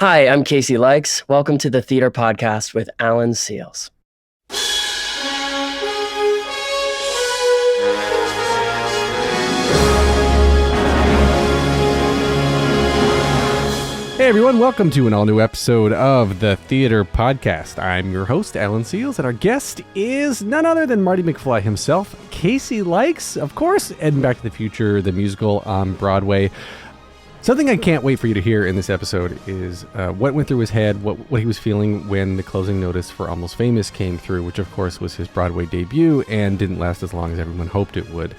Hi, I'm Casey Likes. Welcome to the Theater Podcast with Alan Seals. Hey everyone, welcome to an all-new episode of the Theater Podcast. I'm your host, Alan Seals, and our guest is none other than Marty McFly himself. Casey Likes, of course, and Back to the Future, the musical on Broadway. Something I can't wait for you to hear in this episode is what went through his head, what he was feeling when the closing notice for Almost Famous came through, which of course was his Broadway debut and didn't last as long as everyone hoped it would.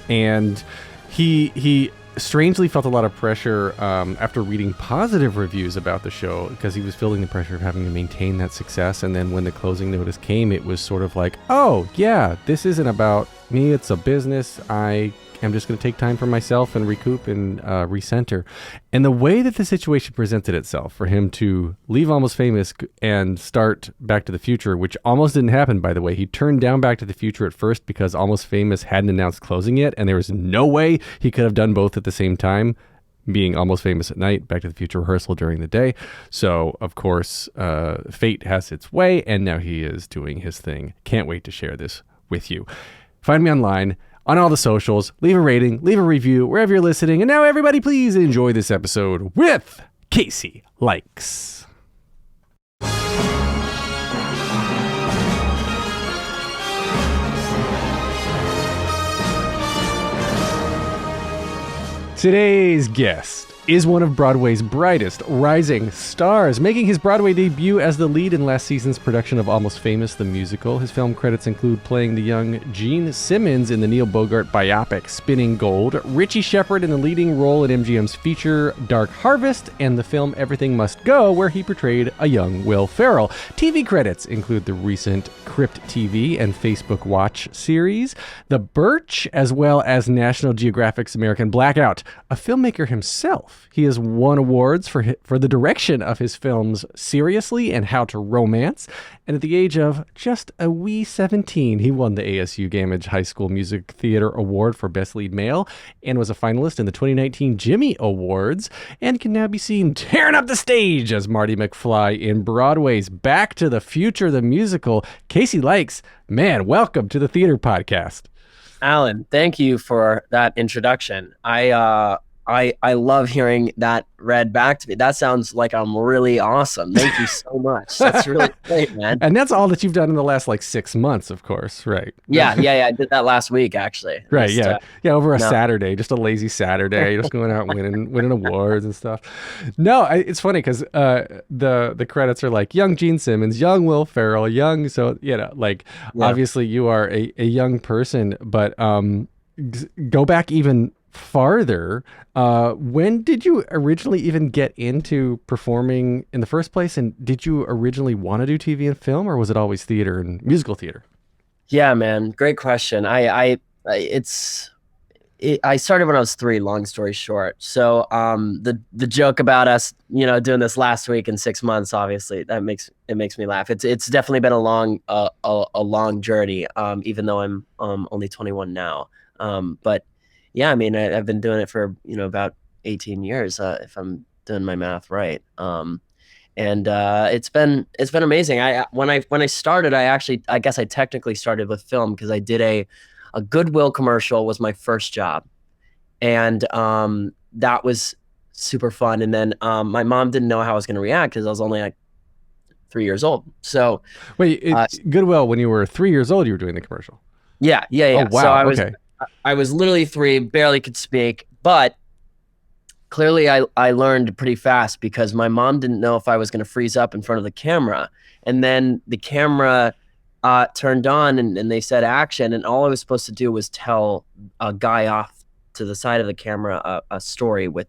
And he strangely felt a lot of pressure after reading positive reviews about the show, because he was feeling the pressure of having to maintain that success. And then when the closing notice came, it was sort of like, oh yeah, this isn't about me, it's a business. I'm just going to take time for myself and recoup and recenter. And the way that the situation presented itself for him to leave Almost Famous and start Back to the Future, which almost didn't happen, by the way. He turned down Back to the Future at first because Almost Famous hadn't announced closing yet, and there was no way he could have done both at the same time, being Almost Famous at night, Back to the Future rehearsal during the day. So, of course, fate has its way, and now he is doing his thing. Can't wait to share this with you. Find me online on all the socials, leave a rating, leave a review, wherever you're listening. And now everybody please enjoy this episode with Casey Likes. Today's guest is one of Broadway's brightest rising stars, making his Broadway debut as the lead in last season's production of Almost Famous, the musical. His film credits include playing the young Gene Simmons in the Neil Bogart biopic Spinning Gold, Richie Shepherd in the leading role in MGM's feature Dark Harvest, and the film Everything Must Go, where he portrayed a young Will Ferrell. TV credits include the recent Crypt TV and Facebook Watch series, The Birch, as well as National Geographic's American Blackout. A filmmaker himself, he has won awards for the direction of his films Seriously and How to Romance. And at the age of just a wee 17, he won the ASU Gamage High School Music Theater Award for Best Lead Male and was a finalist in the 2019 Jimmy Awards, and can now be seen tearing up the stage as Marty McFly in Broadway's Back to the Future, the musical. Casey Likes, man, welcome to the Theater Podcast. Alan, thank you for that introduction. I love hearing that read back to me. That sounds like I'm really awesome. Thank you so much. That's really great, man. And that's all that you've done in the last 6 months, of course, right? Yeah. I did that last week, actually. Right, over a Saturday, just a lazy Saturday, just going out and winning awards and stuff. No, it's funny because the credits are like young Gene Simmons, young Will Ferrell, young, so obviously you are a young person, but go back even farther. When did you originally even get into performing in the first place? And did you originally want to do TV and film, or was it always theater and musical theater? Yeah, man. Great question. I started when I was 3, long story short. So the joke about us, doing this last week in 6 months, obviously that makes me laugh. It's definitely been a long journey, even though I'm only 21 now. But yeah, I mean, I've been doing it for, about 18 years, if I'm doing my math right. And it's been amazing. When I started, I guess I technically started with film because I did a Goodwill commercial was my first job. And that was super fun. And then my mom didn't know how I was going to react because I was only 3 years old. So wait, Goodwill, when you were 3 years old, you were doing the commercial? Yeah. Oh, wow. So I was literally 3, barely could speak, but clearly I learned pretty fast because my mom didn't know if I was going to freeze up in front of the camera. And then the camera turned on and they said action, and all I was supposed to do was tell a guy off to the side of the camera a story with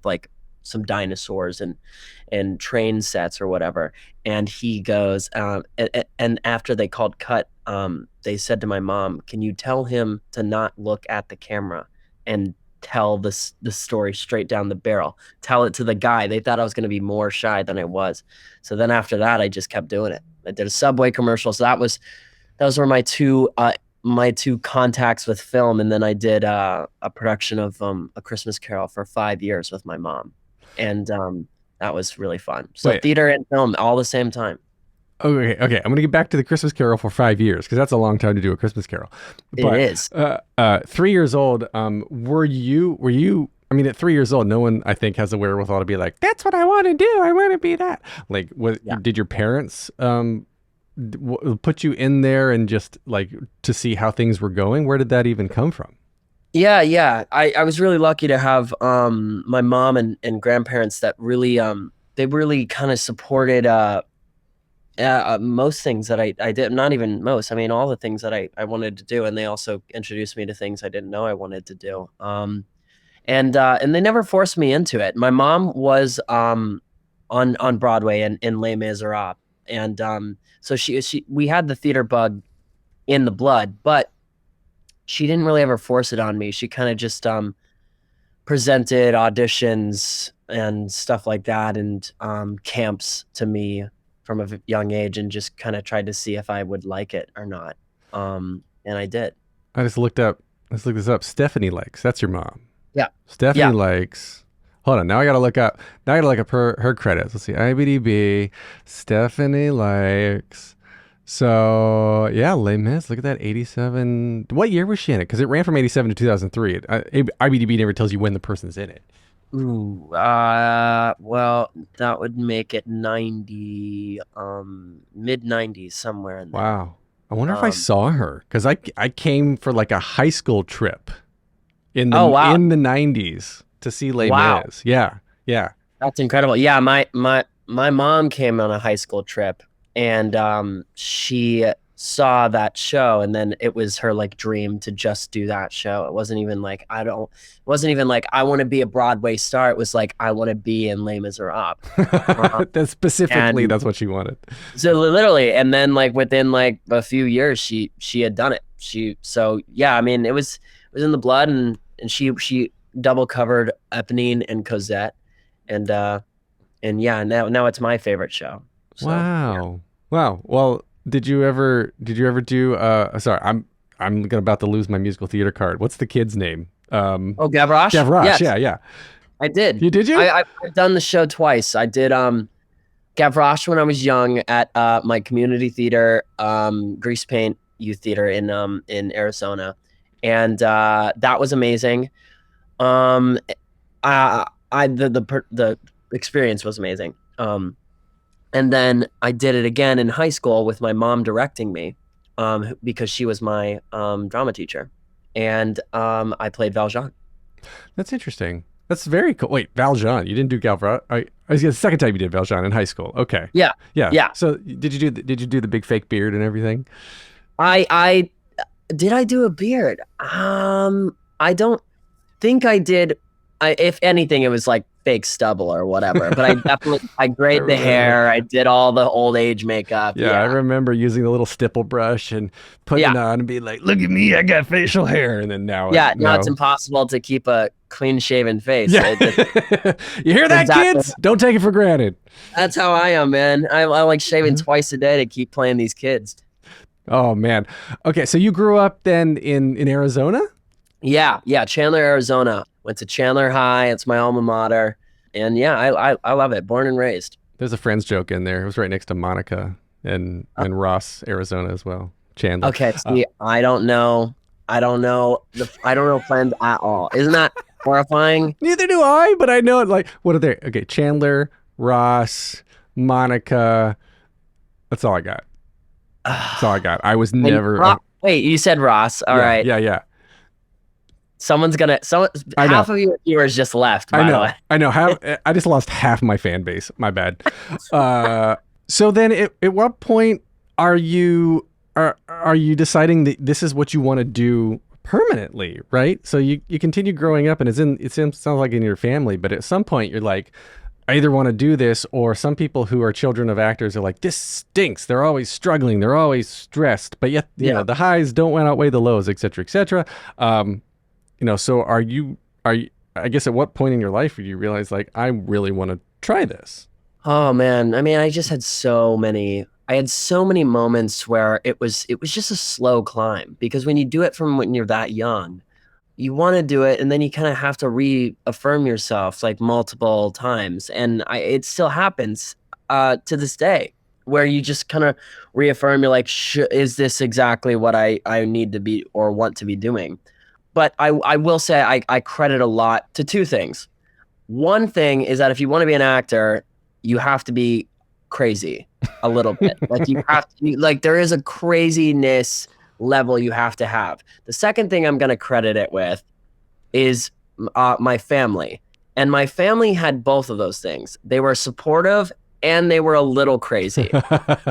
some dinosaurs and train sets or whatever. And he goes, and after they called cut, they said to my mom, "Can you tell him to not look at the camera and tell the story straight down the barrel? Tell it to the guy." They thought I was going to be more shy than I was. So then after that, I just kept doing it. I did a Subway commercial. So those were my two contacts with film. And then I did a production of A Christmas Carol for 5 years with my mom. And that was really fun. So Wait. theater and film all the same time. Okay. I'm going to get back to the Christmas Carol for 5 years because that's a long time to do a Christmas Carol. But, It is. 3 years old, were you, I mean, at 3 years old, no one, I think, has the wherewithal to be like, that's what I want to do. I want to be that. Like, did your parents put you in there and just like to see how things were going? Where did that even come from? Yeah. I was really lucky to have my mom and grandparents that really they really kind of supported most things that I did. Not even most. I mean, all the things that I wanted to do, and they also introduced me to things I didn't know I wanted to do. And they never forced me into it. My mom was on Broadway in Les Miserables, and so we had the theater bug in the blood, but she didn't really ever force it on me. She kind of just presented auditions and stuff like that, and camps to me from a young age, and just kind of tried to see if I would like it or not. And I did. I just looked up. Let's look this up. Stephanie Likes. That's your mom. Yeah. Stephanie Likes. Hold on. Now I gotta look up. Her credits. Let's see. IMDb. Stephanie Likes. So yeah, Les Mis. Look at that. 87. What year was she in it? Because it ran from 87 to 2003. IMDb never tells you when the person's in it. Ooh, well, that would make it 90, mid 90s, somewhere in there. Wow. I wonder if I saw her because I came for like a high school trip in the in the 90s to see Les Mis. Yeah. That's incredible. Yeah, my mom came on a high school trip, and she saw that show, and then it was her like dream to just do that show. It wasn't even like I want to be a Broadway star. It was like I want to be in Les Miserables. That's specifically that's what she wanted. So literally, and then like within like a few years, she had done it. I mean, it was in the blood, and she double covered Eponine and Cosette, and yeah, now it's my favorite show. So, wow. Well, did you ever do sorry, I'm about to lose my musical theater card. What's the kid's name? Gavroche? Gavroche, yes. yeah. I did. You did? I've done the show twice. I did Gavroche when I was young at my community theater, Grease Paint Youth Theater in Arizona, and that was amazing. The experience was amazing. And then I did it again in high school with my mom directing me, because she was my drama teacher, and I played Valjean. That's interesting. That's very cool. Wait, Valjean, you didn't do Gavroche? I was the second time you did Valjean in high school. Okay. Yeah. So did you do the big fake beard and everything? I did. I do a beard. I don't think I did. If anything, it was like fake stubble or whatever. But I definitely I grayed the hair. I did all the old age makeup. Yeah, I remember using the little stipple brush and putting it on and being like, "Look at me, I got facial hair." And then now, now it's impossible to keep a clean shaven face. Yeah. You hear that, kids? Don't take it for granted. That's how I am, man. I like shaving twice a day to keep playing these kids. Oh man. Okay, so you grew up then in Arizona? Yeah, Chandler, Arizona. Went to Chandler High. It's my alma mater, and yeah, I love it. Born and raised. There's a Friends joke in there. It was right next to Monica and Ross, Arizona as well. Chandler. Okay, see, I don't know Friends at all. Isn't that horrifying? Neither do I, but I know it. Like, what are they? Okay, Chandler, Ross, Monica. That's all I got. That's all I got. I was never. Wait, you said Ross. All right. Yeah. Half of your viewers just left. By the way. I know. I just lost half my fan base. My bad. So then, at what point are you deciding that this is what you want to do permanently? Right. So you continue growing up, and it sounds like in your family, but at some point you're like, I either want to do this, or some people who are children of actors are like, this stinks. They're always struggling. They're always stressed, but yet you know the highs don't outweigh the lows, et cetera, et cetera. So are you, I guess at what point in your life did you realize like, I really want to try this? Oh man. I mean, I had so many moments where it was just a slow climb, because when you do it from when you're that young, you want to do it, and then you kind of have to reaffirm yourself like multiple times. And it still happens to this day, where you just kind of reaffirm, you're like, is this exactly what I need to be or want to be doing? But I will say I credit a lot to two things. One thing is that if you want to be an actor, you have to be crazy a little bit. Like you have to, like there is a craziness level you have to have. The second thing I'm going to credit it with is my family. And my family had both of those things. They were supportive and they were a little crazy.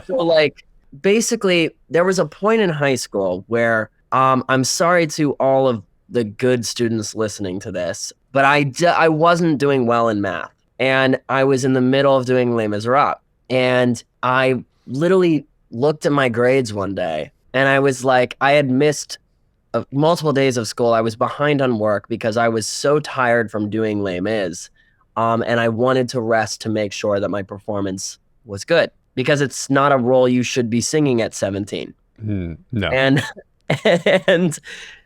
So like basically there was a point in high school where I'm sorry to all of the good students listening to this, but I wasn't doing well in math. And I was in the middle of doing Les Miserables. And I literally looked at my grades one day and I was like, I had missed multiple days of school. I was behind on work because I was so tired from doing Les Mis. And I wanted to rest to make sure that my performance was good, because it's not a role you should be singing at 17. No. And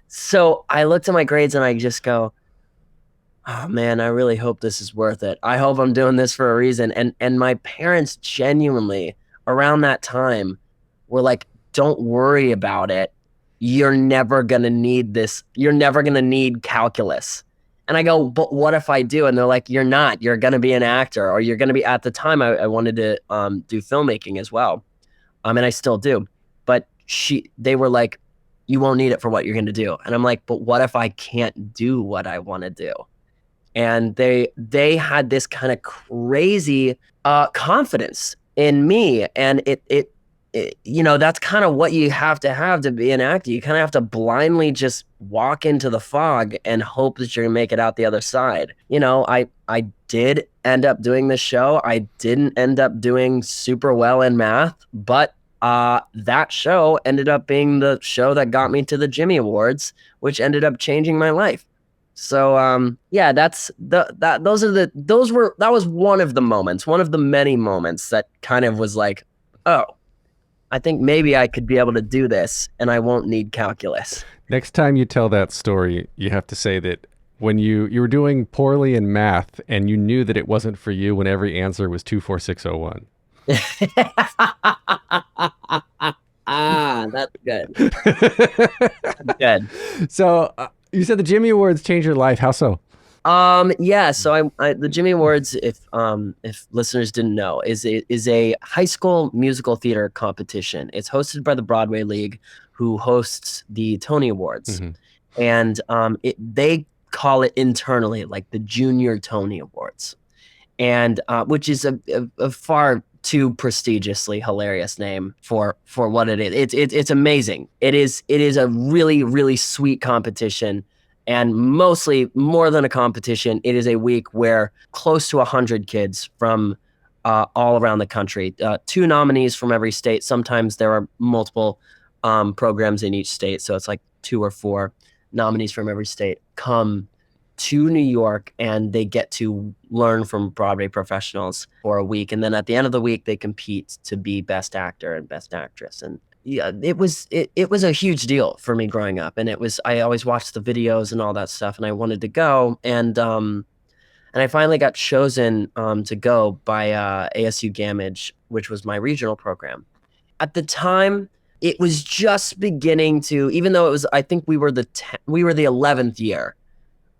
so I looked at my grades and I just go, oh man, I really hope this is worth it. I hope I'm doing this for a reason. And my parents genuinely around that time were like, don't worry about it. You're never going to need this. You're never going to need calculus. And I go, but what if I do? And they're like, you're not. You're going to be an actor, or you're going to be. At the time, I wanted to do filmmaking as well. And I still do. But they were like, you won't need it for what you're going to do. And I'm like, but what if I can't do what I want to do? And they had this kind of crazy confidence in me. And it you know, that's kind of what you have to be an actor. You kind of have to blindly just walk into the fog and hope that you're gonna make it out the other side. You know, I did end up doing this show. I didn't end up doing super well in math, but that show ended up being the show that got me to the Jimmy Awards, which ended up changing my life. So yeah, that was one of the moments, one of the many moments that kind of was like, oh, I think maybe I could be able to do this and I won't need calculus. Next time you tell that story, you have to say that when you were doing poorly in math and you knew that it wasn't for you when every answer was 24601. That's good. That's good. So you said the Jimmy Awards changed your life. How so? Yeah, so the Jimmy Awards, if listeners didn't know, is a high school musical theater competition. It's hosted by the Broadway League, who hosts the Tony Awards. Mm-hmm. And they call it internally like the Junior Tony Awards. And which is a far too prestigiously hilarious name for what it is. It's amazing. It is a really, really sweet competition. And mostly, more than a competition, it is a week where close to 100 kids from all around the country, 2 nominees from every state. Sometimes there are multiple programs in each state, so it's like 2 or 4 nominees from every state come to New York, and they get to learn from Broadway professionals for a week. And then at the end of the week, they compete to be Best Actor and Best Actress. And yeah, it was a huge deal for me growing up, and I always watched the videos and all that stuff, and I wanted to go, and I finally got chosen to go by ASU Gamage, which was my regional program. At the time, it was just beginning to, even though it was, I think we were the 11th year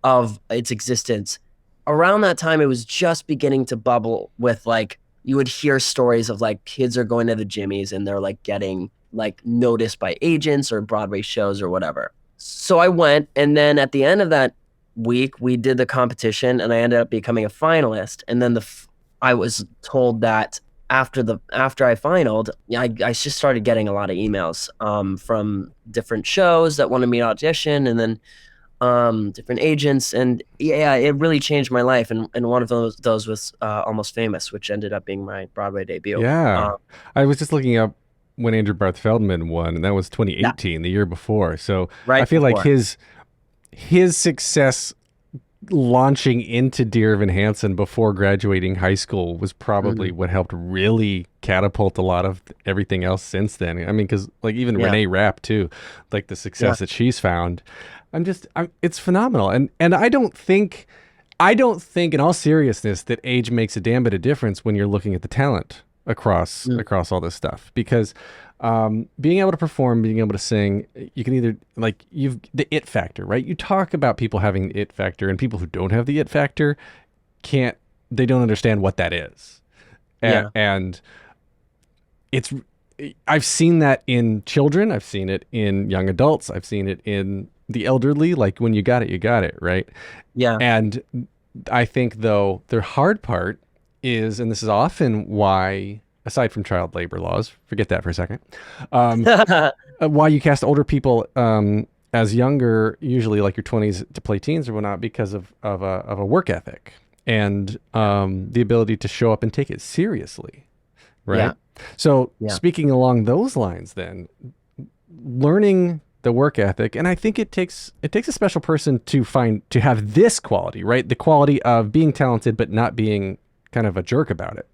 of its existence. Around that time, it was just beginning to bubble with, like, you would hear stories of like kids are going to the Jimmys and they're like getting like noticed by agents or Broadway shows or whatever. So I went, and then at the end of that week, we did the competition, and I ended up becoming a finalist. And then I was told that after I finaled, I just started getting a lot of emails from different shows that wanted me to audition, and then different agents, and yeah, it really changed my life. And one of those was Almost Famous, which ended up being my Broadway debut. Yeah, I was just looking up when Andrew Barth Feldman won, and that was 2018, the year before. So right I feel before. Like his success launching into Dear Evan Hansen before graduating high school was probably what helped really catapult a lot of everything else since then. I mean, because like even Yeah. Renee Rapp too, like the success that she's found, it's phenomenal. And I don't think in all seriousness that age makes a damn bit of difference when you're looking at the talent across all this stuff, because being able to perform, being able to sing, you can either like you've the it factor, right? You talk about people having the it factor, and people who don't have the it factor they don't understand what that is. And it's, I've seen that in children. I've seen it in young adults. I've seen it in the elderly. Like when you got it, you got it, right? Yeah. And I think though the hard part is, and this is often why, aside from child labor laws, forget that for a second, why you cast older people as younger, usually like your 20s to play teens or whatnot, because of a work ethic and the ability to show up and take it seriously, right? Yeah. So speaking along those lines, then learning the work ethic, and I think it takes a special person to have this quality, right? The quality of being talented but not being kind of a jerk about it.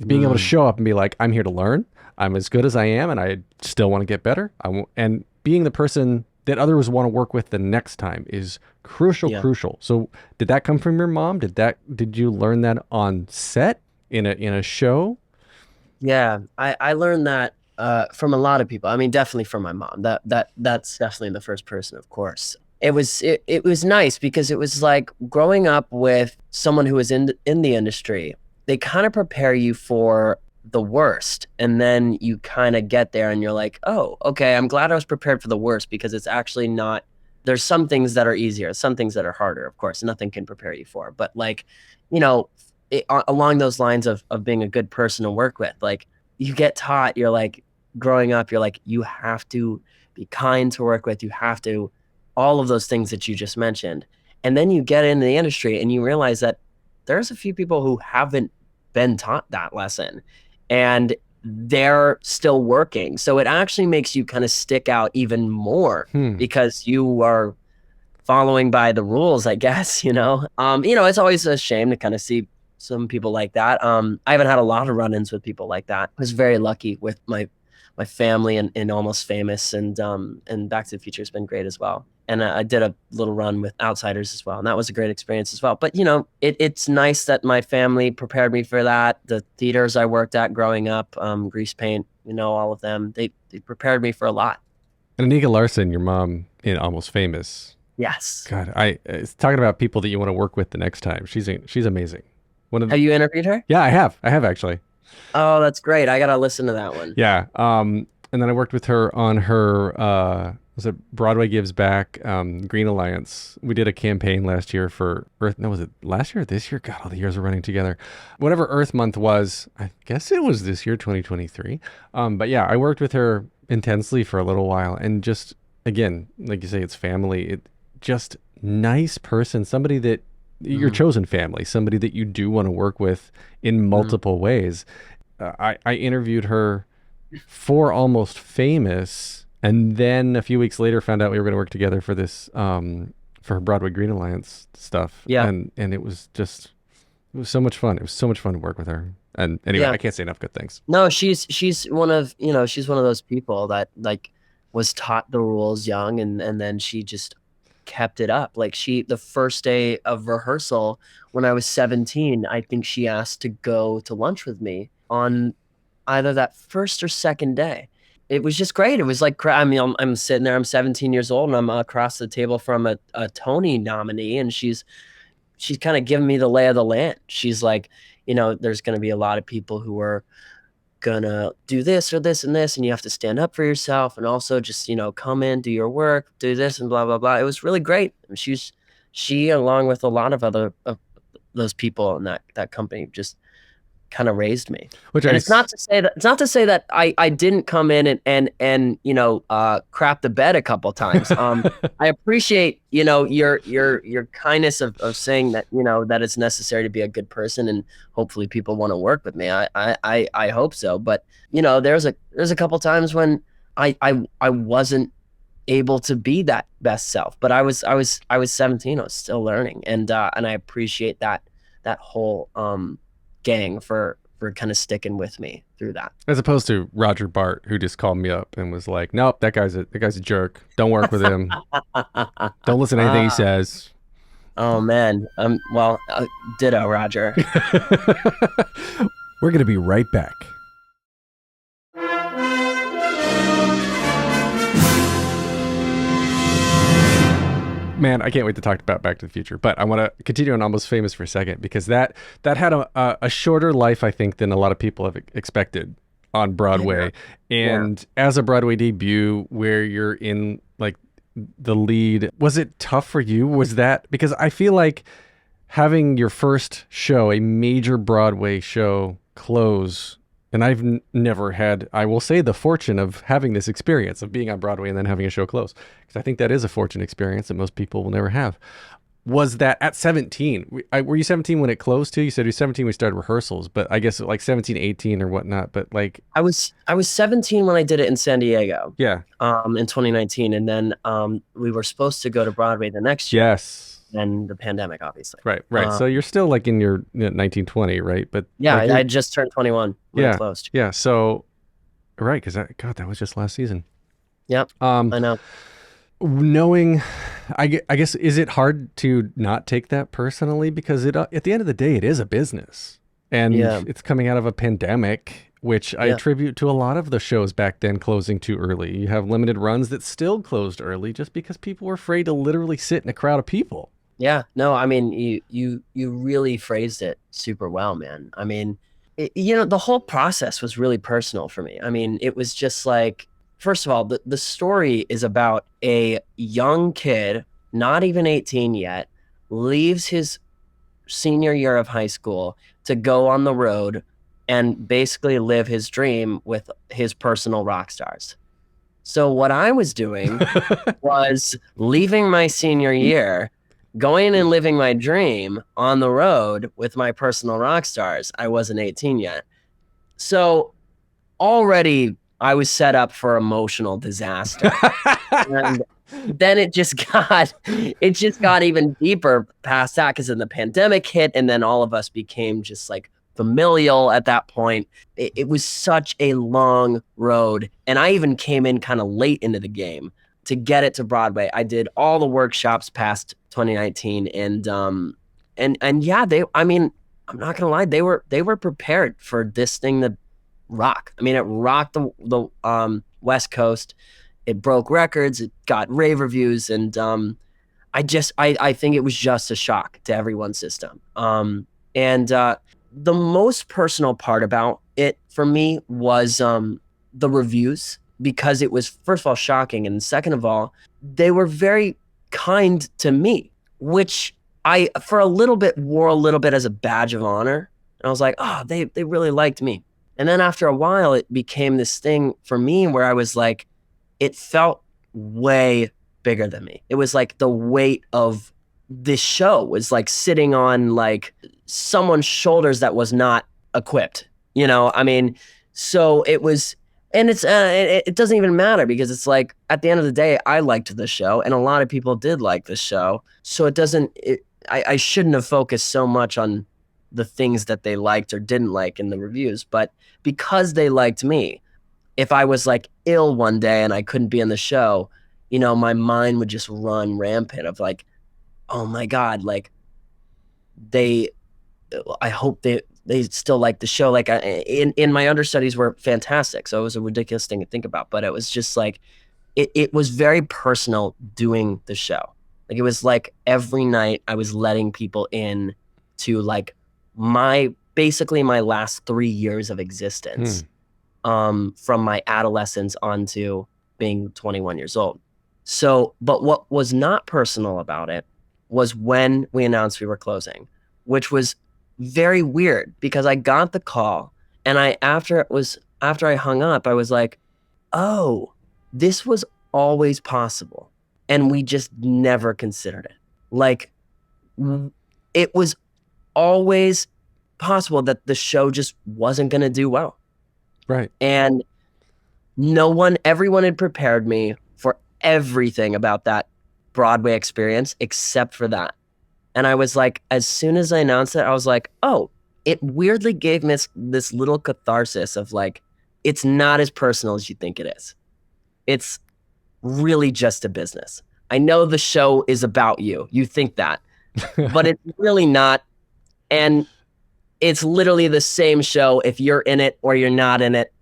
Being able to show up and be like, I'm here to learn. I'm as good as I am, and I still want to get better. And being the person that others want to work with the next time is crucial. So did that come from your mom? Did you learn that on set in a show? Yeah, I learned that from a lot of people. I mean, definitely from my mom. That's definitely the first person, of course. It was nice because it was like growing up with someone who was in the industry. They kind of prepare you for the worst, and then you kind of get there and you're like, oh, okay, I'm glad I was prepared for the worst, because it's actually not. There's some things that are easier, some things that are harder, of course. Nothing can prepare you for, but like, along those lines of being a good person to work with, like you get taught, you're like growing up, you're like, you have to be kind to work with, you have to, all of those things that you just mentioned. And then you get into the industry and you realize that there's a few people who haven't been taught that lesson and they're still working. So it actually makes you kind of stick out even more because you are following by the rules, I guess, it's always a shame to kind of see some people like that. I haven't had a lot of run-ins with people like that. I was very lucky with my family and Almost Famous, and Back to the Future has been great as well. And I did a little run with Outsiders as well, and that was a great experience as well. But it's nice that my family prepared me for that. The theaters I worked at growing up, Grease Paint, all of them, they prepared me for a lot. And Anika Larson, your mom in Almost Famous. Yes. God, it's talking about people that you want to work with the next time. She's amazing. Have you interviewed her? Yeah, I have actually. Oh, that's great. I gotta listen to that one. Yeah. And then I worked with her on her was it Broadway Gives Back, Green Alliance. We did a campaign last year for Earth. No, was it last year or this year? God, all the years are running together. Whatever Earth Month was, I guess it was this year, 2023. But yeah, I worked with her intensely for a little while, and just again, like you say, it's family. It just nice person, somebody that your chosen family, somebody that you do want to work with in multiple ways. I interviewed her for Almost Famous, and then a few weeks later found out we were going to work together for this for Broadway Green Alliance stuff. Yeah, and it was so much fun. It was so much fun to work with her. And anyway, I can't say enough good things. No, she's one of those people that like was taught the rules young, and then she just kept it up. Like the first day of rehearsal when I was 17, I think she asked to go to lunch with me on either that first or second day. It was just great. It was like, I mean, I'm sitting there, I'm 17 years old, and I'm across the table from a Tony nominee, and she's kind of giving me the lay of the land. She's like, there's going to be a lot of people who are gonna do this or this and this, and you have to stand up for yourself, and also just come in, do your work, do this, and blah blah blah. It was really great. She along with a lot of other of those people in that company just kind of raised me. It's not to say that I didn't come in and crap the bed a couple times. I appreciate your kindness of saying that that it's necessary to be a good person, and hopefully people want to work with me. I hope so. But there's a couple times when I wasn't able to be that best self, but I was 17. I was still learning, and I appreciate that whole gang for kind of sticking with me through that. As opposed to Roger Bart, who just called me up and was like, "Nope, that guy's a jerk. Don't work with him. Don't listen to anything he says." Oh man. Well, ditto, Roger. We're gonna be right back. Man, I can't wait to talk about Back to the Future, but I want to continue on Almost Famous for a second, because that had a shorter life, I think, than a lot of people have expected on Broadway. Yeah. And as a Broadway debut where you're in like the lead, was it tough for you? Was that, because I feel like having your first show, a major Broadway show, close, and I've never had, I will say, the fortune of having this experience of being on Broadway and then having a show close, because I think that is a fortunate experience that most people will never have. Was that at 17? Were you 17 when it closed too? You said you were 17 when we started rehearsals, but I guess like 17, 18 or whatnot. But like I was 17 when I did it in San Diego. Yeah. In 2019, and then we were supposed to go to Broadway the next year. Yes. And the pandemic, obviously. Right. So you're still like in your 1920, right? But yeah, like I just turned 21 when it closed. Yeah. So, right, because that was just last season. Yep. I know. Knowing, I guess, is it hard to not take that personally? Because at the end of the day, it is a business, and it's coming out of a pandemic, which I attribute to a lot of the shows back then closing too early. You have limited runs that still closed early just because people were afraid to literally sit in a crowd of people. Yeah, no, I mean, you really phrased it super well, man. I mean, the whole process was really personal for me. I mean, it was just like, first of all, the story is about a young kid, not even 18 yet, leaves his senior year of high school to go on the road and basically live his dream with his personal rock stars. So what I was doing was leaving my senior year, going and living my dream on the road with my personal rock stars. I wasn't 18 yet. So already I was set up for emotional disaster. And then it just got even deeper past that, because then the pandemic hit, and then all of us became just like familial at that point. It was such a long road. And I even came in kind of late into the game to get it to Broadway. I did all the workshops past 2019, and yeah, I mean, I'm not gonna lie, they were prepared for this thing to rock. I mean, it rocked the West Coast. It broke records. It got rave reviews, and I think it was just a shock to everyone's system. And the most personal part about it for me was the reviews, because it was, first of all, shocking, and second of all, they were very kind to me, which I, for a little bit, wore a little bit as a badge of honor. And I was like, oh, they really liked me. And then after a while, it became this thing for me where I was like, it felt way bigger than me. It was like the weight of this show was like sitting on like someone's shoulders that was not equipped, I mean, so it was, and it doesn't even matter, because it's like, at the end of the day, I liked the show, and a lot of people did like the show. So I shouldn't have focused so much on the things that they liked or didn't like in the reviews, but because they liked me, if I was like ill one day and I couldn't be in the show, my mind would just run rampant of like, oh my God, like I hope they still like the show. Like in my understudies were fantastic. So it was a ridiculous thing to think about, but it was just like, it was very personal doing the show. Like it was like every night I was letting people in to like basically my last 3 years of existence, from my adolescence onto being 21 years old. So, but what was not personal about it was when we announced we were closing, which was very weird, because I got the call, and after I hung up, I was like, oh, this was always possible, and we just never considered it. Like, it was always possible that the show just wasn't going to do well. Right. And everyone had prepared me for everything about that Broadway experience except for that. And I was like, as soon as I announced it, I was like, oh, it weirdly gave me this little catharsis of like, it's not as personal as you think it is. It's really just a business. I know the show is about you. You think that, but it's really not. And it's literally the same show if you're in it or you're not in it.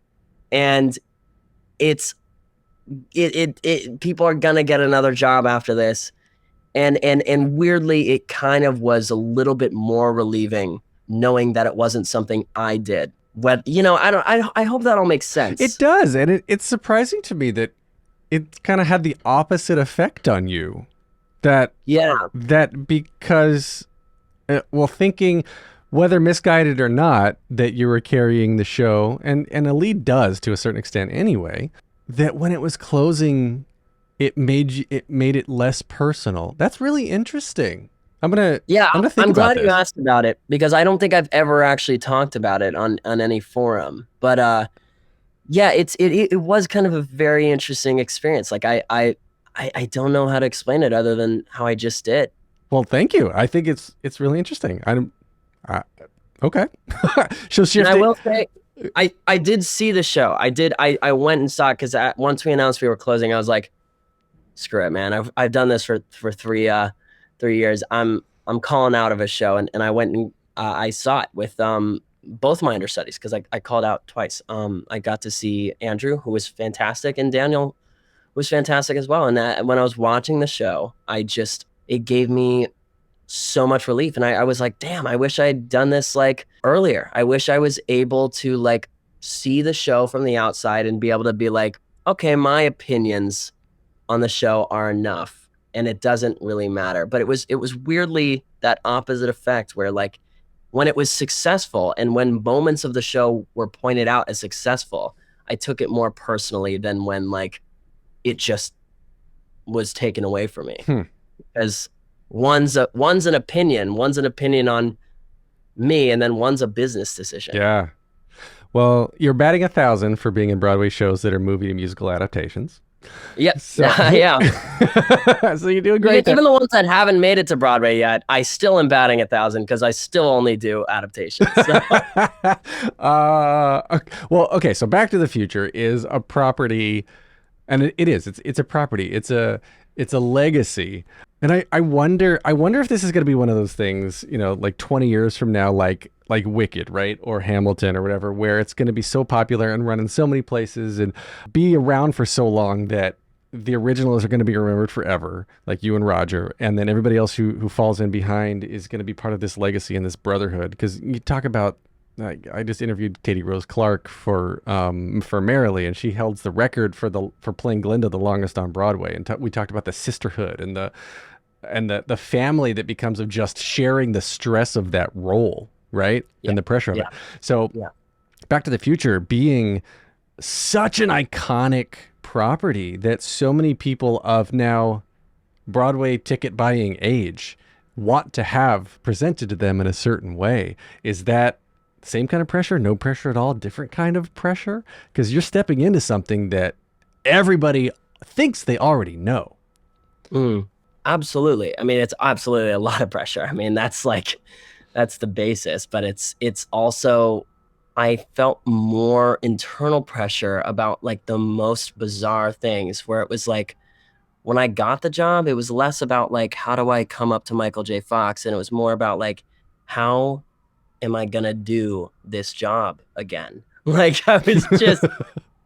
And it's people are gonna get another job after this. And weirdly, it kind of was a little bit more relieving knowing that it wasn't something I did. But I hope that all makes sense. It does, and it's surprising to me that it kind of had the opposite effect on you. That because, thinking whether misguided or not, that you were carrying the show, and a lead does to a certain extent anyway. That when it was closing, it made it less personal. That's really interesting. I'm glad you asked about it, because I don't think I've ever actually talked about it on any forum. But it was kind of a very interesting experience. Like I don't know how to explain it other than how I just did. Well, thank you. I think it's really interesting. Okay. So I will say, I did see the show. I went and saw it because once we announced we were closing, I was like, screw it, man. I've done this for 3 years. I'm calling out of a show, and I went and I saw it with both my understudies, because I called out twice. I got to see Andrew, who was fantastic, and Daniel was fantastic as well. And when I was watching the show, it gave me so much relief. And I was like, damn, I wish I'd done this like earlier. I wish I was able to like see the show from the outside and be able to be like, okay, my opinions on the show are enough, and it doesn't really matter. But it was weirdly that opposite effect, where like when it was successful and when moments of the show were pointed out as successful, I took it more personally than when like it just was taken away from me. Because one's an opinion on me, and then one's a business decision. Yeah. Well, you're batting 1,000 for being in Broadway shows that are movie to musical adaptations. Yep. So, yeah. So you're doing great. Even the ones that haven't made it to Broadway yet, I still am batting 1,000 because I still only do adaptations. So. Okay. So Back to the Future is a property, and it's a property. It's a legacy. And I wonder if this is going to be one of those things, like 20 years from now, like Wicked, right? Or Hamilton or whatever, where it's going to be so popular and run in so many places and be around for so long that the originals are going to be remembered forever, like you and Roger. And then everybody else who falls in behind is going to be part of this legacy and this brotherhood. Because you talk about, I just interviewed Katie Rose Clark for Merrily, and she held the record for playing Glinda the longest on Broadway. And we talked about the sisterhood and the family that becomes of just sharing the stress of that role, right? Yeah. And the pressure of it. So Back to the Future being such an iconic property that so many people of now Broadway ticket buying age want to have presented to them in a certain way. Is that same kind of pressure, no pressure at all, different kind of pressure? Because you're stepping into something that everybody thinks they already know. Absolutely. I mean, it's absolutely a lot of pressure. I mean, that's the basis, but it's also, I felt more internal pressure about like the most bizarre things, where it was like, when I got the job, it was less about like, how do I come up to Michael J. Fox? And it was more about like, how am I going to do this job again? Like I was just,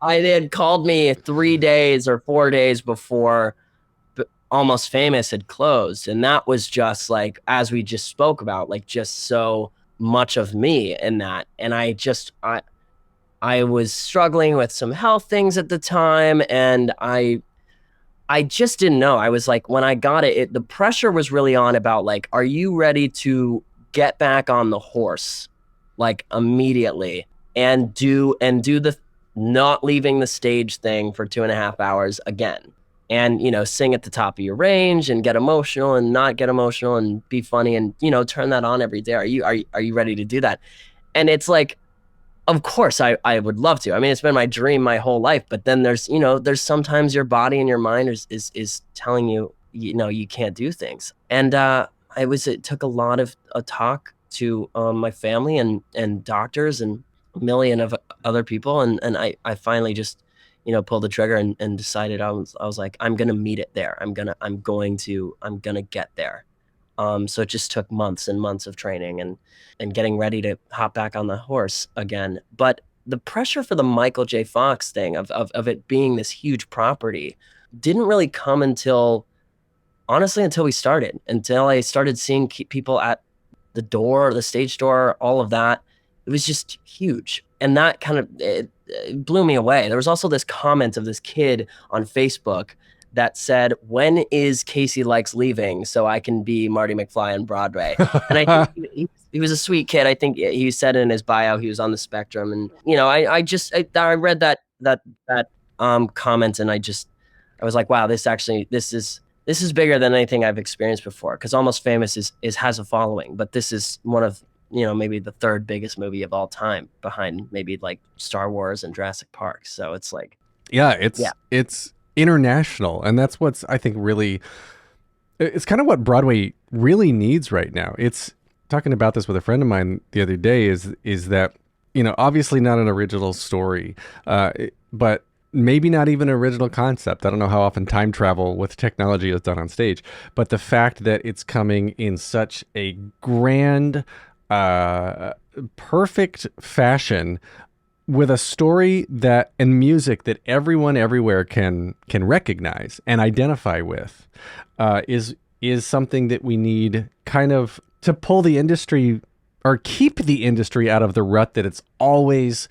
they had called me 3 days or 4 days before Almost Famous had closed. And that was just like, as we just spoke about, like just so much of me in that. And I was struggling with some health things at the time. And I just didn't know. I was like, when I got it, the pressure was really on about like, are you ready to get back on the horse like immediately and do the not leaving the stage thing for 2.5 hours again? And, sing at the top of your range and get emotional and not get emotional and be funny and, turn that on every day. Are you ready to do that? And it's like, of course I would love to. I mean, it's been my dream my whole life, but then there's sometimes your body and your mind is telling you, you can't do things. And it took a lot of talk to my family and doctors and a million of other people, and I finally just pulled the trigger and decided I was like, I'm gonna meet it there. I'm going to get there. So it just took months and months of training and getting ready to hop back on the horse again. But the pressure for the Michael J. Fox thing of it being this huge property didn't really come until I started, until I started seeing people at the door, the stage door, all of that. It was just huge. And that kind of it blew me away. There was also this comment of this kid on Facebook that said, "When is Casey Likes leaving so I can be Marty McFly on Broadway?" And I think he was a sweet kid. I think he said in his bio he was on the spectrum. And I read that comment, and I was like, wow, this is bigger than anything I've experienced before. Because Almost Famous has a following, but this is one of maybe the third biggest movie of all time, behind maybe like Star Wars and Jurassic Park. So it's like, it's international, and that's what's, I think, really, it's kind of what Broadway really needs right now. It's talking about this with a friend of mine the other day, is that obviously not an original story, but maybe not even an original concept. I don't know how often time travel with technology is done on stage, but the fact that it's coming in such a grand, perfect fashion, with a story and music that everyone everywhere can recognize and identify with, is something that we need, kind of to pull the industry, or keep the industry out of the rut that it's always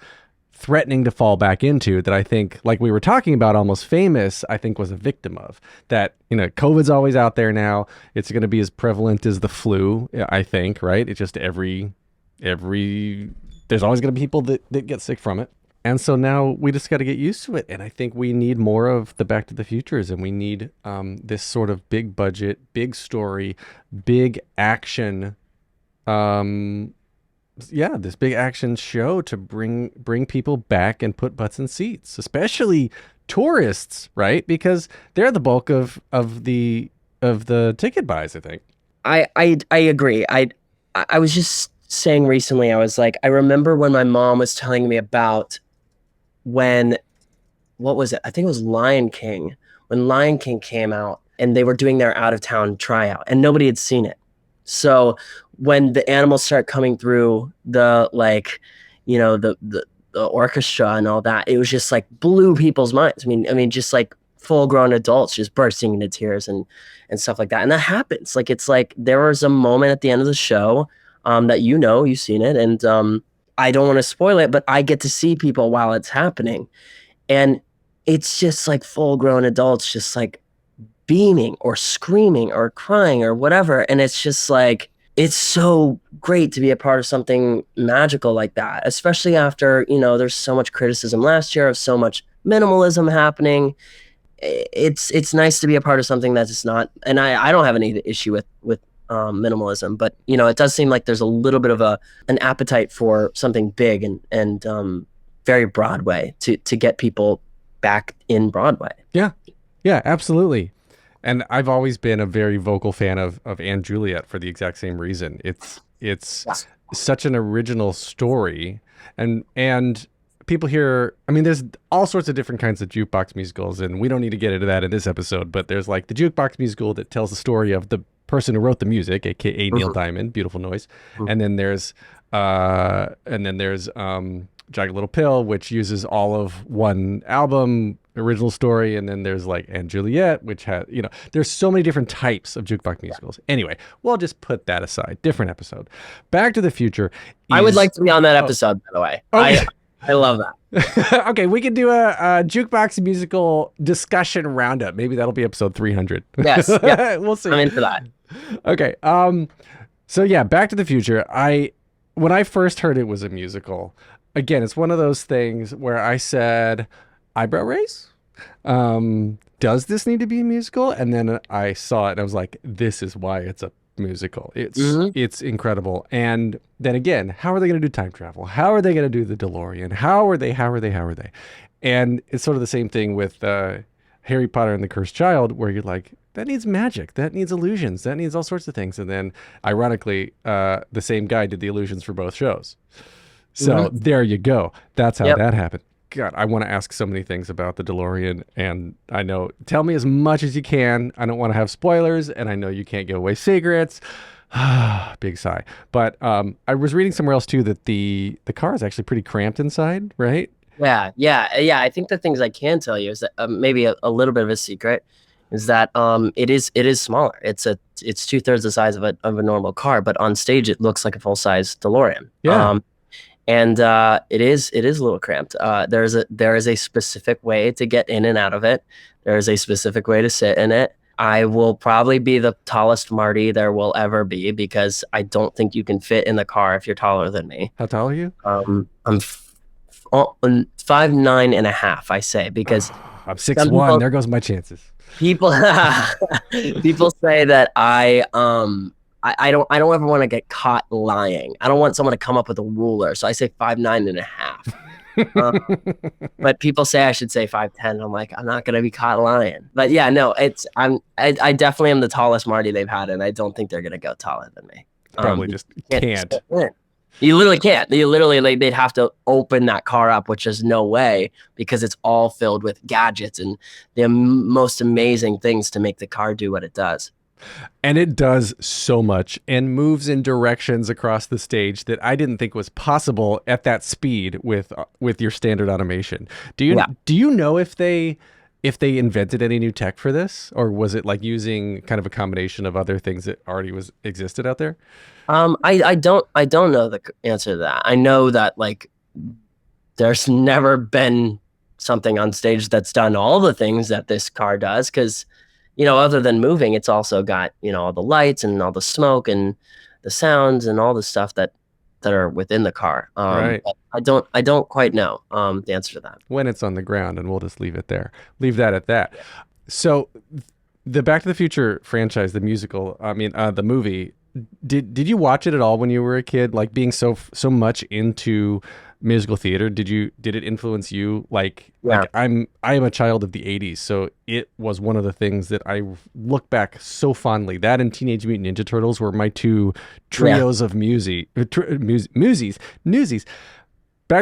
threatening to fall back into, that I think, like we were talking about, Almost Famous, I think was a victim of. That, COVID's always out there now. It's going to be as prevalent as the flu, I think, right? It's just there's always going to be people that get sick from it. And so now we just got to get used to it. And I think we need more of the Back to the Futures, and we need this sort of big budget, big story, big action, this big action show to bring people back and put butts in seats, especially tourists, right? Because they're the bulk of the ticket buys, I think. I agree. I was just saying recently, I was like, I remember when my mom was telling me about what was it? I think it was Lion King. When Lion King came out and they were doing their out of town tryout and nobody had seen it. So when the animals start coming through the orchestra and all that, it was just like blew people's minds. I mean, just like full grown adults just bursting into tears and stuff like that. And that happens. Like, it's like there was a moment at the end of the show that you've seen it, and I don't want to spoil it, but I get to see people while it's happening, and it's just like full grown adults just like beaming or screaming or crying or whatever, and it's just like, it's so great to be a part of something magical like that, especially after there's so much criticism last year of so much minimalism happening. It's nice to be a part of something that's just not, and I don't have any issue with minimalism, but it does seem like there's a little bit of an appetite for something big and very Broadway to get people back in Broadway. Yeah, absolutely. And I've always been a very vocal fan of & Juliet for the exact same reason. It's such an original story, and people hear, I mean, there's all sorts of different kinds of jukebox musicals, and we don't need to get into that in this episode, but there's like the jukebox musical that tells the story of the person who wrote the music, aka Neil Diamond, Beautiful Noise. And then there's Jagged Little Pill, which uses all of one album, original story. And then there's like & Juliet, which has, there's so many different types of jukebox musicals. Anyway, we'll just put that aside. Different episode. Back to the Future. I would like to be on that episode, by the way. Okay. I love that. Okay, we could do a jukebox musical discussion roundup. Maybe that'll be episode 300. Yes. Yeah. We'll see. I'm into that. Okay. So yeah, Back to the Future. When I first heard it was a musical, again, it's one of those things where I said, eyebrow raise? Does this need to be a musical? And then I saw it and I was like, this is why it's a musical. It's incredible. And then again, how are they going to do time travel? How are they going to do the DeLorean? How are they? And it's sort of the same thing with Harry Potter and the Cursed Child, where you're like, that needs magic, that needs illusions, that needs all sorts of things. And then, ironically, the same guy did the illusions for both shows. So there you go. That's how that happened. God, I want to ask so many things about the DeLorean, and I know, tell me as much as you can. I don't want to have spoilers, and I know you can't give away secrets. Big sigh. But I was reading somewhere else too that the car is actually pretty cramped inside, right? Yeah. I think the things I can tell you is that maybe a little bit of a secret is that it is smaller. It's 2/3 the size of a normal car, but on stage it looks like a full size DeLorean. Yeah. And it is a little cramped. There is a specific way to get in and out of it. There is a specific way to sit in it. I will probably be the tallest Marty there will ever be because I don't think you can fit in the car if you're taller than me. How tall are you? I'm 5'9.5", I say, because I'm 6'1". There goes my chances. People say that I don't ever want to get caught lying. I don't want someone to come up with a ruler, so I say 5'9.5". But people say I should say 5'10". I'm like, I'm not gonna be caught lying. But yeah, no, I definitely am the tallest Marty they've had, and I don't think they're gonna go taller than me. Probably just can't. You literally can't. You literally, like, they'd have to open that car up, which is no way, because it's all filled with gadgets and the most amazing things to make the car do what it does. And it does so much and moves in directions across the stage that I didn't think was possible at that speed with your standard automation. Do you know if they invented any new tech for this, or was it like using kind of a combination of other things that already existed out there? I don't know the answer to that. I know that, like, there's never been something on stage that's done all the things that this car does, because, you know, other than moving, it's also got, you know, all the lights and all the smoke and the sounds and all the stuff that are within the car. Right. I don't quite know the answer to that. When it's on the ground, and we'll just leave it there. Leave that at that. So the Back to the Future franchise, the musical, the movie, did you watch it at all when you were a kid? Like, being so much into musical theater, did it influence you? Like I am a child of the 80s, so it was one of the things that I look back so fondly. That and Teenage Mutant Ninja Turtles were my two trios of newsies. Back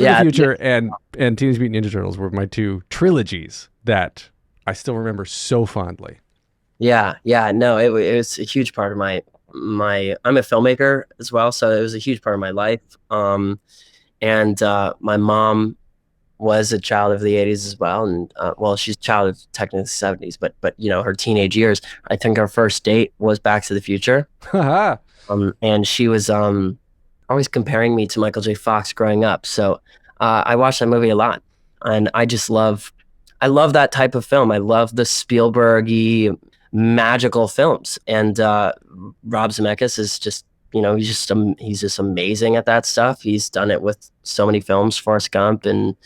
to the Future and Teenage Mutant Ninja Turtles were my two trilogies that I still remember so fondly. No, it was a huge part of my I'm a filmmaker as well, so it was a huge part of my life. And my mom was a child of the 80s as well, and she's a child of technically the 70s, but you know, her teenage years, I think our first date was Back to the Future. And she was always comparing me to Michael J. Fox growing up, so I watched that movie a lot, and I love that type of film. I love the Spielberg-y magical films, and Rob Zemeckis is just, you know, he's just amazing at that stuff. He's done it with so many films, Forrest Gump and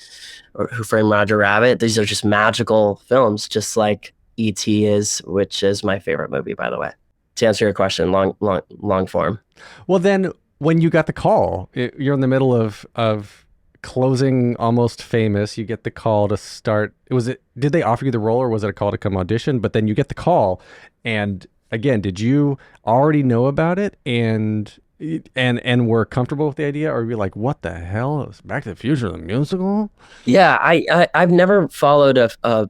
Who Framed Roger Rabbit. These are just magical films, just like E.T. is, which is my favorite movie, by the way. To answer your question, long form. Well, then when you got the call, you're in the middle of closing Almost Famous. You get the call to start. Did they offer you the role, or was it a call to come audition? But then you get the call, and again, did you already know about it and were comfortable with the idea, or were you like, what the hell is Back to the Future, the musical? Yeah, I've never followed a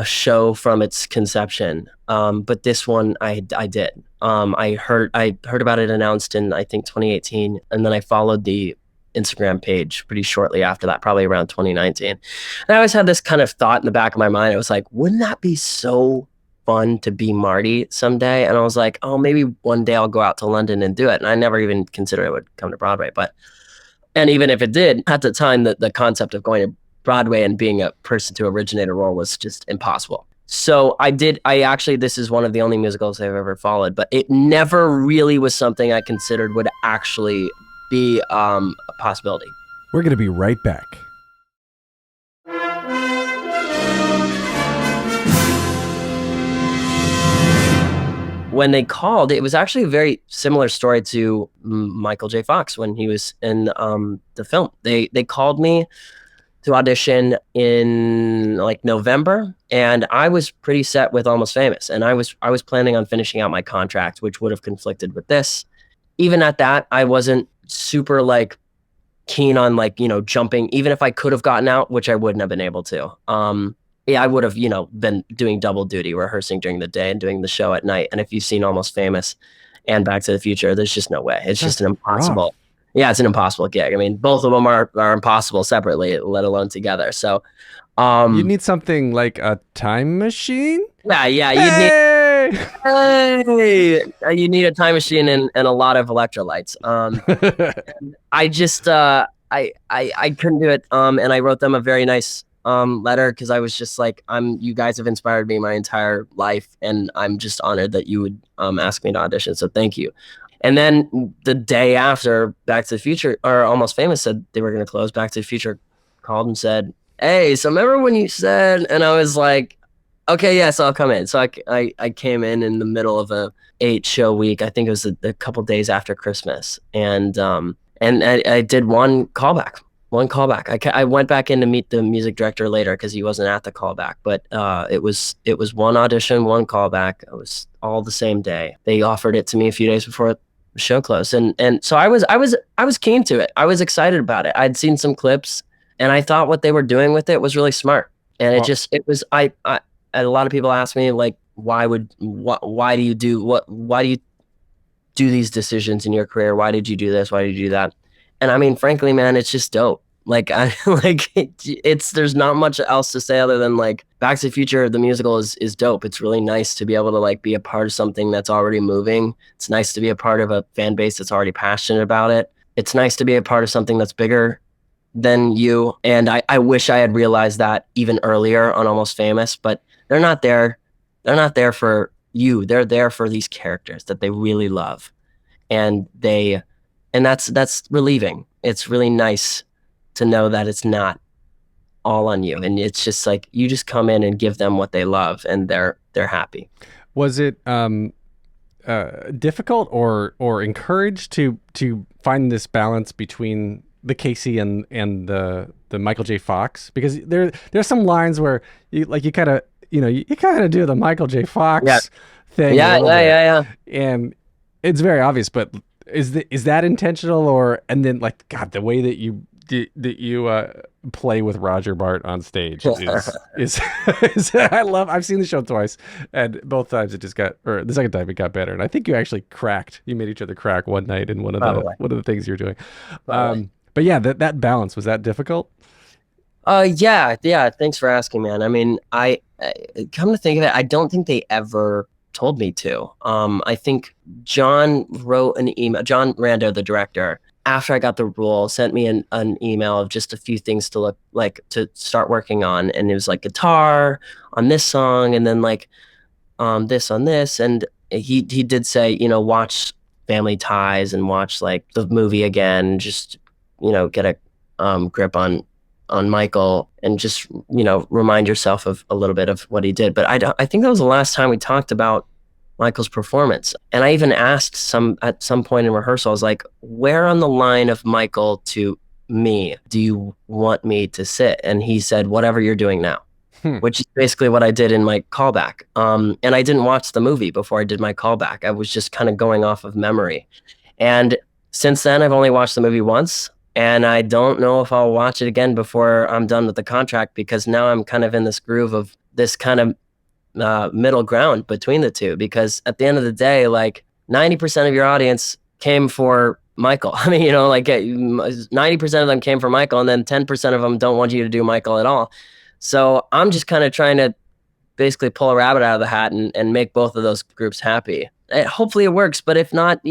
show from its conception, but this one I did. I heard about it announced in, I think, 2018, and then I followed the Instagram page pretty shortly after that, probably around 2019. And I always had this kind of thought in the back of my mind. I was like, wouldn't that be so fun to be Marty someday? And I was like, oh, maybe one day I'll go out to London and do it. And I never even considered it would come to Broadway. And even if it did, at the time, the concept of going to Broadway and being a person to originate a role was just impossible. So this is one of the only musicals I've ever followed, but it never really was something I considered would actually be a possibility. We're going to be right back. When they called, it was actually a very similar story to Michael J. Fox when he was in the film. They called me to audition in like November, and I was pretty set with Almost Famous, and I was planning on finishing out my contract, which would have conflicted with this. Even at that, I wasn't super like keen on like, jumping, even if I could have gotten out, which I wouldn't have been able to. Yeah, I would have, been doing double duty, rehearsing during the day and doing the show at night. And if you've seen Almost Famous and Back to the Future, there's just no way. It's just an impossible. Rough. Yeah, it's an impossible gig. I mean, both of them are impossible separately, let alone together. So, You need something like a time machine? yeah, Hey! you need a time machine and a lot of electrolytes. I just I couldn't do it. And I wrote them a very nice letter because I was just like, you guys have inspired me my entire life, and I'm just honored that you would ask me to audition. So thank you. And then the day after, Back to the Future, or Almost Famous, said they were going to close. Back to the Future called and said, "Hey, so remember when you said?" And I was like, "Okay, yes, I'll come in." So I came in the middle of a 8-show week. I think it was a couple days after Christmas, and I did one callback. I went back in to meet the music director later because he wasn't at the callback. But it was one audition, one callback. It was all the same day. They offered it to me a few days before the show closed, and so I was keen to it. I was excited about it. I'd seen some clips, and I thought what they were doing with it was really smart. And it was a lot of people ask me like, why do you do these decisions in your career? Why did you do this? Why did you do that? And I mean, frankly, man, it's just dope. Like there's not much else to say other than like Back to the Future, the musical is dope. It's really nice to be able to like be a part of something that's already moving. It's nice to be a part of a fan base that's already passionate about it. It's nice to be a part of something that's bigger than you. And I wish I had realized that even earlier on Almost Famous, but they're not there. They're not there for you. They're there for these characters that they really love. And that's relieving. It's really nice to know that it's not all on you. And it's just like, you just come in and give them what they love and they're happy. Was it difficult or encouraged to find this balance between the Casey and the Michael J. Fox? Because there's some lines where you kind of do the Michael J. Fox thing. Yeah. And it's very obvious, but is that intentional? And then like, God, the way that you play with Roger Bart on stage is I've seen the show twice, and both times the second time it got better, and I think you actually you made each other crack one night in one of the things you're doing. But yeah, that balance, was that difficult? Yeah. Thanks for asking, man. I mean, I come to think of it, I don't think they ever told me to. I think John wrote an email. John Rando, the director, after I got the role, sent me an email of just a few things to look like to start working on, and it was like guitar on this song, and then like this on this, and he did say, watch Family Ties and watch like the movie again, just get a grip on Michael, and just remind yourself of a little bit of what he did. But I think that was the last time we talked about Michael's performance. And I even asked at some point in rehearsal, I was like, where on the line of Michael to me do you want me to sit? And he said, whatever you're doing now. Which is basically what I did in my callback. And I didn't watch the movie before I did my callback. I was just kind of going off of memory. And since then, I've only watched the movie once. And I don't know if I'll watch it again before I'm done with the contract, because now I'm kind of in this groove of this kind of middle ground between the two. Because at the end of the day, like 90% of your audience came for Michael. I mean, like 90% of them came for Michael, and then 10% of them don't want you to do Michael at all. So I'm just kind of trying to basically pull a rabbit out of the hat and make both of those groups happy. Hopefully it works, but if not,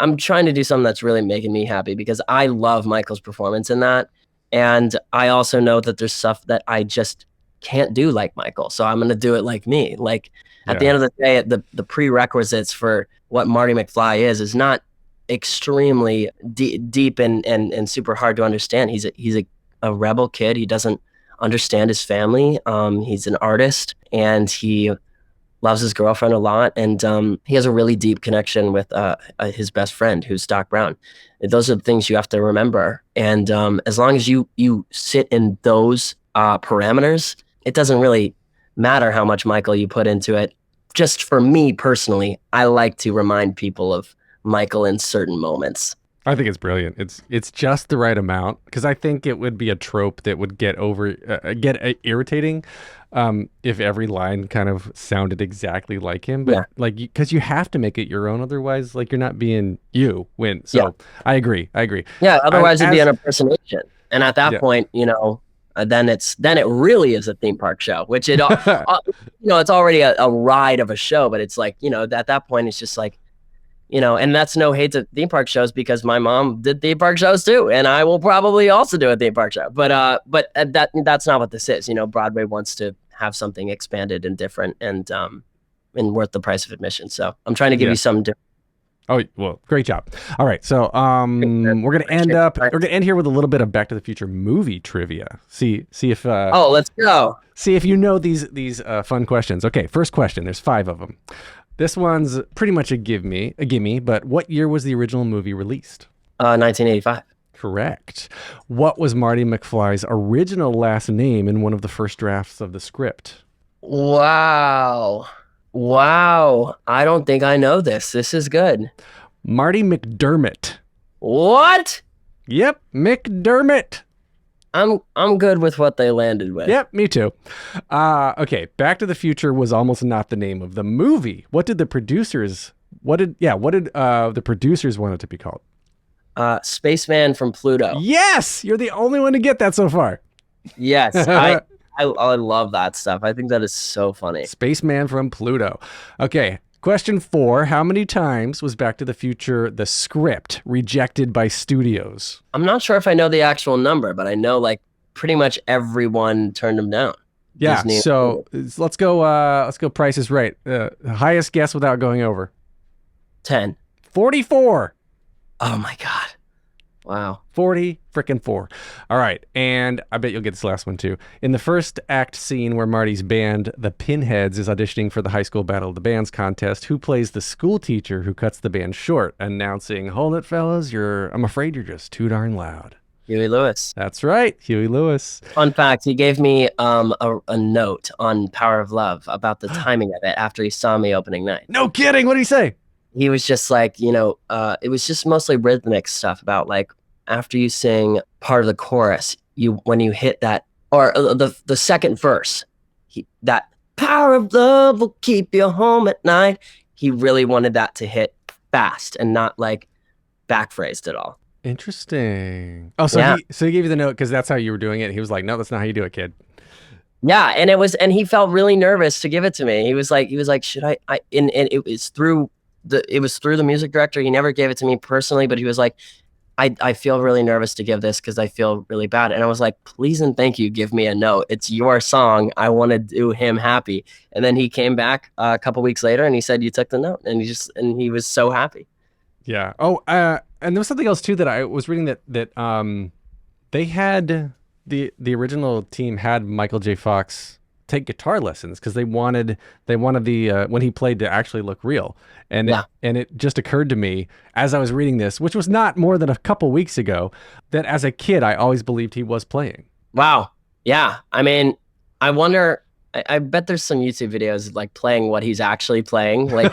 I'm trying to do something that's really making me happy, because I love Michael's performance in that. And I also know that there's stuff that I just can't do like Michael. So I'm going to do it like me. Like at the end of the day, the prerequisites for what Marty McFly is not extremely deep and super hard to understand. He's a rebel kid. He doesn't understand his family. He's an artist, and he loves his girlfriend a lot, and he has a really deep connection with his best friend, who's Doc Brown. Those are the things you have to remember, and as long as you sit in those parameters, it doesn't really matter how much Michael you put into it. Just for me personally, I like to remind people of Michael in certain moments. I think it's brilliant. It's just the right amount, because I think it would be a trope that would get irritating if every line kind of sounded exactly like him. But like, because you have to make it your own, otherwise, like, you're not being you. I agree. Yeah, otherwise it'd be an impersonation, and at that point, then it really is a theme park show, which it's already a ride of a show, but it's like, at that point it's just like, and that's no hate to theme park shows, because my mom did theme park shows too, and I will probably also do a theme park show. But that's not what this is. Broadway wants to have something expanded and different, and worth the price of admission. So I'm trying to give you something different. Oh, well, great job. All right, so we're gonna end here with a little bit of Back to the Future movie trivia. See if let's go. See if you know these fun questions. Okay, first question. There's 5 of them. This one's pretty much a gimme, but what year was the original movie released? 1985. Correct. What was Marty McFly's original last name in one of the first drafts of the script? Wow. I don't think I know this. This is good. Marty McDermott. What? Yep, McDermott. I'm good with what they landed with. Yep, me too. Okay, Back to the Future was almost not the name of the movie. What did the producers want it to be called? Spaceman from Pluto. Yes, you're the only one to get that so far. Yes, I love that stuff. I think that is so funny. Spaceman from Pluto. Okay, question 4. How many times was Back to the Future, the script, rejected by studios? I'm not sure if I know the actual number, but I know like pretty much everyone turned them down. Yeah, Disney. So let's go Price is Right. Highest guess without going over. 10. 44. Oh my God. Wow. 44. All right. And I bet you'll get this last one too. In the first act scene where Marty's band, the Pinheads, is auditioning for the High School Battle of the Bands contest, who plays the school teacher who cuts the band short, announcing, "Hold it, fellas, I'm afraid you're just too darn loud." Huey Lewis. That's right. Huey Lewis. Fun fact, he gave me a note on Power of Love about the timing of it after he saw me opening night. No kidding. What did he say? He was just like, it was just mostly rhythmic stuff about like, after you sing part of the chorus, when you hit that, or the second verse, that power of love will keep you home at night. He really wanted that to hit fast and not like back phrased at all. Interesting. Oh, so he gave you the note because that's how you were doing it. He was like, "No, that's not how you do it, kid." Yeah, and he felt really nervous to give it to me. He was like, "Should I?" And it was through the music director. He never gave it to me personally, but he was like, I feel really nervous to give this because I feel really bad. And I was like, please and thank you, give me a note. It's your song. I want to do him happy. And then he came back a couple weeks later and he said, you took the note. And he was so happy. Yeah. Oh, and there was something else too that I was reading that they had the original team had Michael J. Fox take guitar lessons because they wanted the when he played to actually look real. And it just occurred to me as I was reading this, which was not more than a couple weeks ago, that as a kid I always believed he was playing. Wow. Yeah. I mean, I wonder. I bet there's some YouTube videos like playing what he's actually playing, like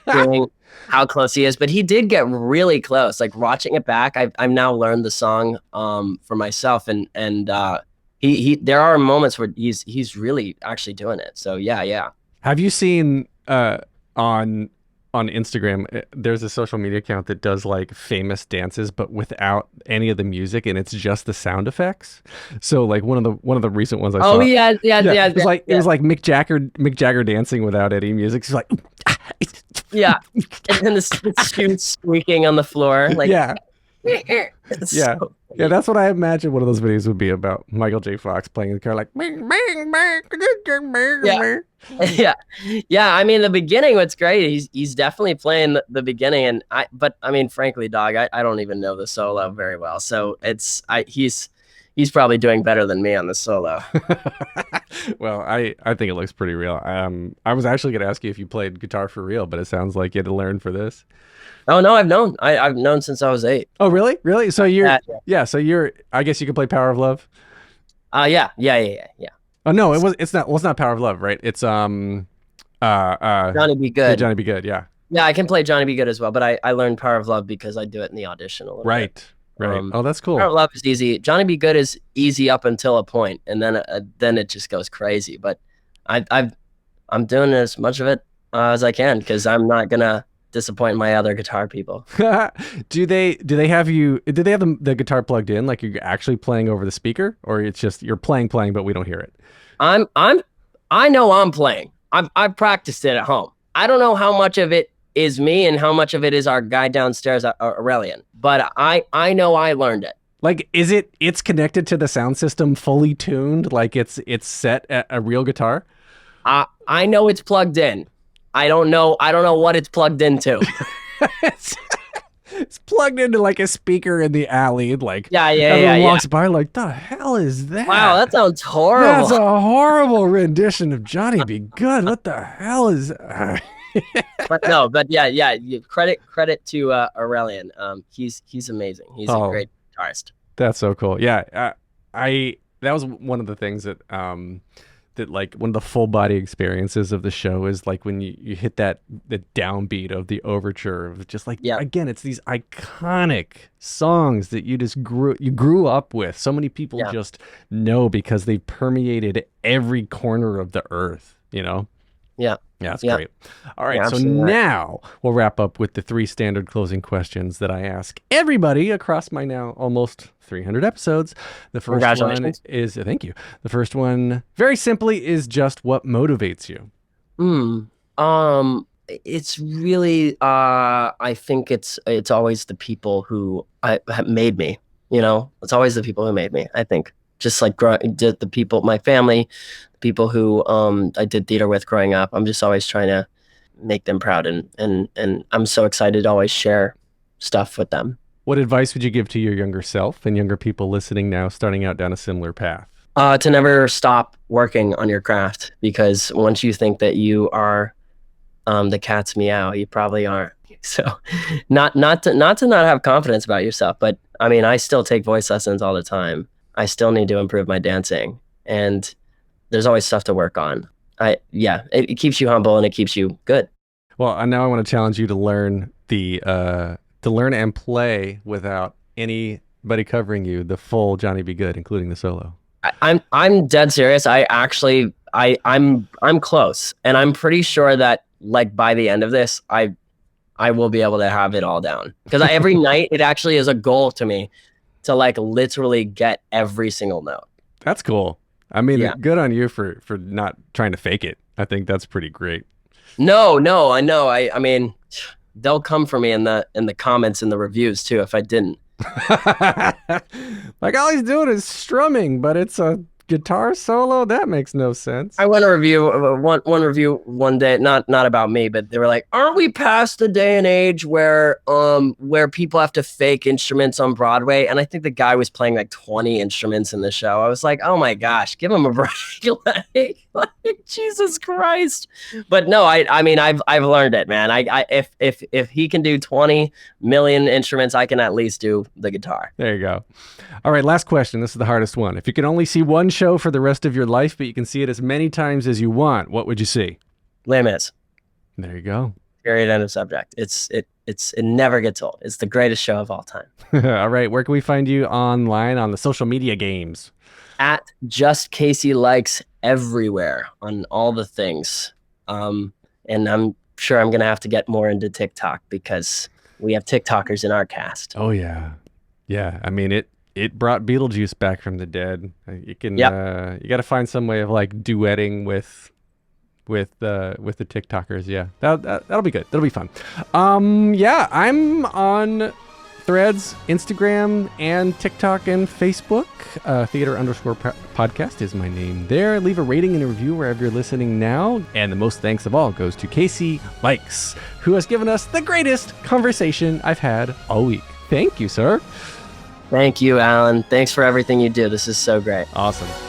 doing how close he is. But he did get really close. Like watching it back, I've now learned the song for myself, and he there are moments where he's really actually doing it. So yeah. Have you seen on Instagram, there's a social media account that does like famous dances, but without any of the music, and it's just the sound effects. So like one of the recent ones I saw. Oh yeah. It was like Mick Jagger dancing without any music. She's like, yeah, and then the shoes squeaking on the floor. Like yeah. Yeah, that's what I imagine one of those videos would be about. Michael J. Fox playing the guitar like bing, bing, bing. Yeah. I mean, the beginning, what's great, he's definitely playing the beginning, but I mean, frankly, dog, I don't even know the solo very well. So he's he's probably doing better than me on the solo. Well, I think it looks pretty real. I was actually going to ask you if you played guitar for real, but it sounds like you had to learn for this. Oh no, I've known. I've known since I was 8. Oh, really? Really? So Yeah. so you're, I guess you can play Power of Love. Yeah. Oh no, it's not. Well, it's not Power of Love, right? It's Johnny Be Good. Johnny Be Good. Yeah. Yeah, I can play Johnny Be Good as well, but I learned Power of Love because I do it in the audition a little bit. Right. Oh, that's cool. Power of Love is easy. Johnny Be Good is easy up until a point, and then it just goes crazy. But I'm doing as much of it as I can because I'm not gonna disappoint my other guitar people. Do they have the guitar plugged in, like you're actually playing over the speaker, or it's just you're playing, but we don't hear it? I know I'm playing. I've practiced it at home. I don't know how much of it is me and how much of it is our guy downstairs, Aurelian. But I know I learned it. Like, it's connected to the sound system, fully tuned, like it's set at a real guitar? I know it's plugged in. I don't know what it's plugged into. It's plugged into like a speaker in the alley. Like, everyone walks by like, the hell is that? Wow, that sounds horrible. That's a horrible rendition of Johnny Be Good. What the hell is But credit to Aurelian. He's amazing. He's a great guitarist. That's so cool. Yeah, that was one of the things that that like one of the full body experiences of the show is like when you hit the downbeat of the overture of just like, again, it's these iconic songs that you just grew up with. So many people just know because they permeated every corner of the earth, you know? Yeah. Yeah, that's great. All right, so now we'll wrap up with the 3 standard closing questions that I ask everybody across my now almost 300 episodes. The first one is, thank you. The first one, very simply, is just what motivates you? It's really, I think it's always the people who have made me, you know? It's always the people who made me, I think. Just like the people, my family, the people who I did theater with growing up. I'm just always trying to make them proud, and I'm so excited to always share stuff with them. What advice would you give to your younger self and younger people listening now, starting out down a similar path? To never stop working on your craft, because once you think that you are the cat's meow, you probably aren't. So not to not have confidence about yourself, but I mean, I still take voice lessons all the time. I still need to improve my dancing, and there's always stuff to work on. It keeps you humble and it keeps you good. Well, now I want to challenge you to learn to learn and play without anybody covering you the full Johnny Be Good, including the solo. I'm dead serious. I'm close, and I'm pretty sure that like by the end of this, I will be able to have it all down, because every night it actually is a goal to me to like literally get every single note. That's cool. I mean, good on you for not trying to fake it. I think that's pretty great. No, I know. I mean, they'll come for me in the comments and the reviews too if I didn't. Like all he's doing is strumming, but it's a guitar solo? That makes no sense. I went to review one review one day, not about me, but they were like, "Aren't we past the day and age where people have to fake instruments on Broadway?" And I think the guy was playing like 20 instruments in the show. I was like, "Oh my gosh, give him a break!" like Jesus Christ. But no, I mean, I've learned it, man. If he can do 20 million instruments, I can at least do the guitar. There you go. All right, last question. This is the hardest one. If you can only see one show for the rest of your life, but you can see it as many times as you want, what would you see? Les Mis. There you go. Period. End of subject. It never gets old. It's the greatest show of all time. All right. Where can we find you online on the social media games? At Just Casey Likes everywhere on all the things. And I'm sure I'm going to have to get more into TikTok because we have TikTokers in our cast. Oh, yeah. Yeah. I mean, it brought Beetlejuice back from the dead. You can, you got to find some way of like duetting with the TikTokers. Yeah, that'll be good. That'll be fun. Yeah, I'm on Threads, Instagram, and TikTok and Facebook. Theater_podcast is my name there. Leave a rating and a review wherever you're listening now. And the most thanks of all goes to Casey Likes, who has given us the greatest conversation I've had all week. Thank you, sir. Thank you, Alan. Thanks for everything you do. This is so great. Awesome.